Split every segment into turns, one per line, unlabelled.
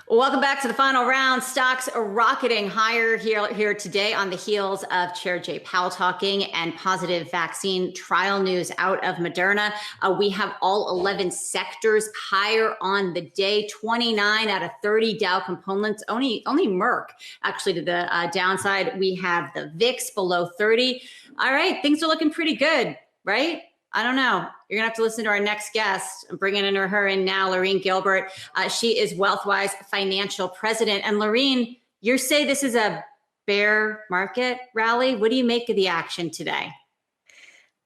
Well, welcome back to the final round. Stocks are rocketing higher here today on the heels of Chair Jay Powell talking and positive vaccine trial news out of Moderna. We have all 11 sectors higher on the day, 29 out of 30 Dow components, only Merck actually to the downside. We have the VIX below 30. All right, things are looking pretty good, right? I don't know. You're going to have to listen to our next guest. I'm bringing her in now, Loreen Gilbert. She is WealthWise Financial President. And Loreen, you say this is a bear market rally. What do you make of the action today?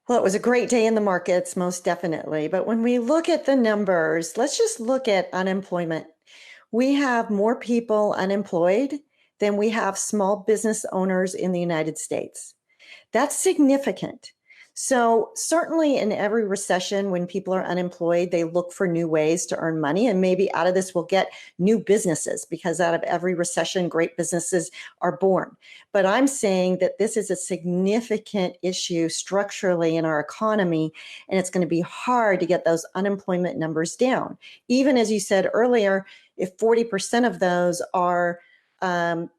Well, it was a great day in the markets, most definitely. But when we look at the numbers, let's just look at unemployment. We have more people unemployed than we have small business owners in the United States. That's significant. So certainly in every recession, when people are unemployed, they look for new ways to earn money. And maybe out of this, we'll get new businesses, because out of every recession, great businesses are born. But I'm saying that this is a significant issue structurally in our economy, and it's going to be hard to get those unemployment numbers down. Even as you said earlier, if 40% of those are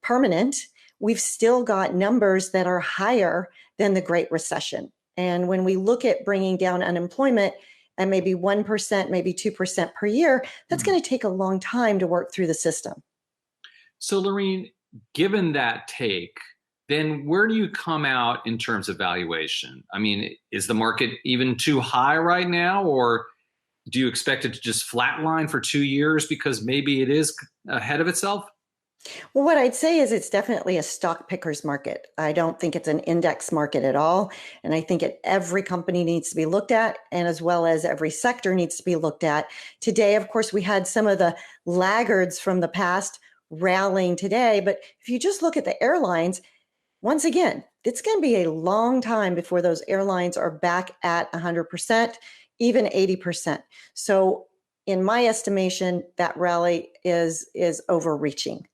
permanent, we've still got numbers that are higher than the Great Recession. And when we look at bringing down unemployment and maybe 1%, maybe 2% per year, that's going to take a long time to work through the system.
So, Loreen, given that take, then where do you come out in terms of valuation? I mean, is the market even too high right now, or do you expect it to just flatline for 2 years because maybe it is ahead of itself?
Well, what I'd say is it's definitely a stock picker's market. I don't think it's an index market at all. And I think every company needs to be looked at, and as well as every sector needs to be looked at. Today, of course, we had some of the laggards from the past rallying today. But if you just look at the airlines, once again, it's going to be a long time before those airlines are back at 100%, even 80%. So in my estimation, that rally is overreaching.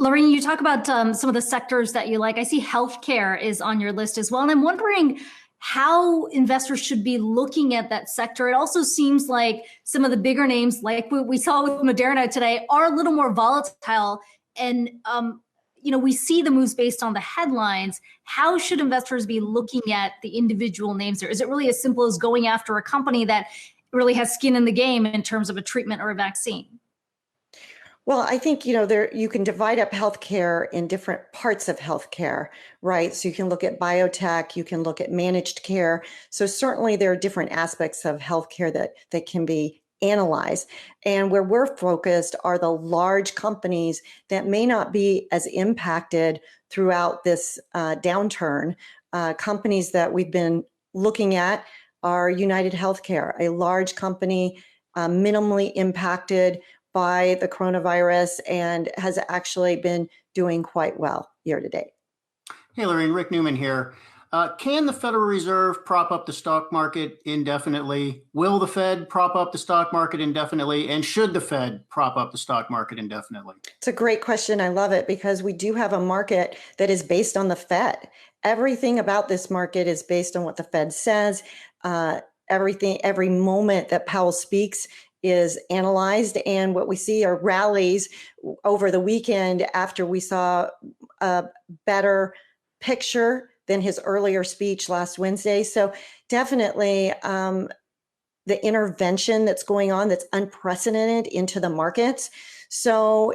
Loreen, you talk about some of the sectors that you like. I see healthcare is on your list as well. And I'm wondering how investors should be looking at that sector. It also seems like some of the bigger names, like what we saw with Moderna today, are a little more volatile. And, we see the moves based on the headlines. How should investors be looking at the individual names there? Is it really as simple as going after a company that really has skin in the game in terms of a treatment or a vaccine?
Well, I think, you can divide up healthcare in different parts of healthcare, right? So you can look at biotech, you can look at managed care. So certainly there are different aspects of healthcare that can be analyzed. And where we're focused are the large companies that may not be as impacted throughout this downturn. Companies that we've been looking at are United Healthcare, a large company, minimally impacted by the coronavirus, and has actually been doing quite well year to date.
Hey, Loreen, Rick Newman here. Can the Federal Reserve prop up the stock market indefinitely? Will the Fed prop up the stock market indefinitely? And should the Fed prop up the stock market indefinitely? It's
a great question. I love it, because we do have a market that is based on the Fed. Everything about this market is based on what the Fed says. Every moment that Powell speaks is analyzed, and what we see are rallies over the weekend after we saw a better picture than his earlier speech last Wednesday. So definitely the intervention that's going on, that's unprecedented into the markets. So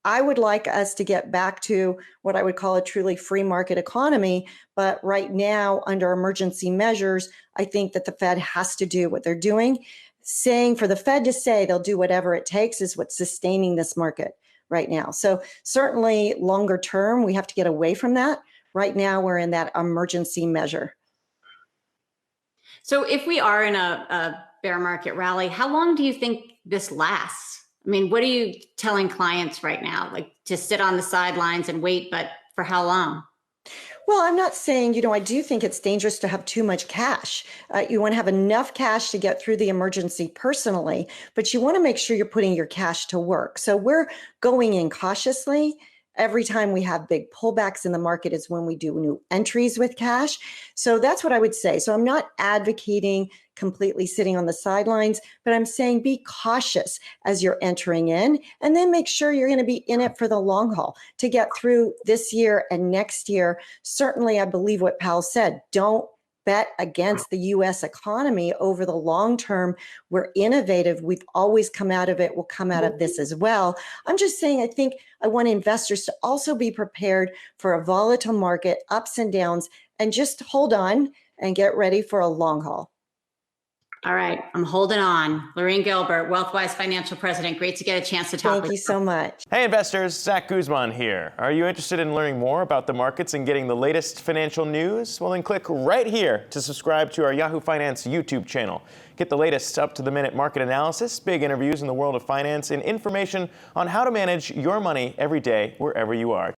I would like us to get back to what I would call a truly free market economy. But right now, under emergency measures, I think that the Fed has to do what they're doing. Saying for the Fed to say they'll do whatever it takes is what's sustaining this market right now. So certainly longer term, we have to get away from that. Right now, we're in that emergency measure.
So if we are in a bear market rally, how long do you think this lasts? I mean, what are you telling clients right now? Like, to sit on the sidelines and wait, but for how long?
Well, I'm not saying, I do think it's dangerous to have too much cash. You want to have enough cash to get through the emergency personally, but you want to make sure you're putting your cash to work. So we're going in cautiously, Every time we have big pullbacks in the market is when we do new entries with cash. So that's what I would say. So I'm not advocating completely sitting on the sidelines, but I'm saying be cautious as you're entering in, and then make sure you're going to be in it for the long haul to get through this year and next year. Certainly, I believe what Powell said. Don't bet against the U.S. economy over the long term. We're innovative. We've always come out of it. We'll come out of this as well. I'm just saying, I think I want investors to also be prepared for a volatile market, ups and downs, and just hold on and get ready for a long haul.
All right, I'm holding on. Loreen Gilbert, WealthWise Financial President. Great to get a chance to talk with you.
Thank you so much.
Hey investors, Zach Guzman here. Are you interested in learning more about the markets and getting the latest financial news? Well, then click right here to subscribe to our Yahoo Finance YouTube channel. Get the latest up-to-the-minute market analysis, big interviews in the world of finance, and information on how to manage your money every day wherever you are.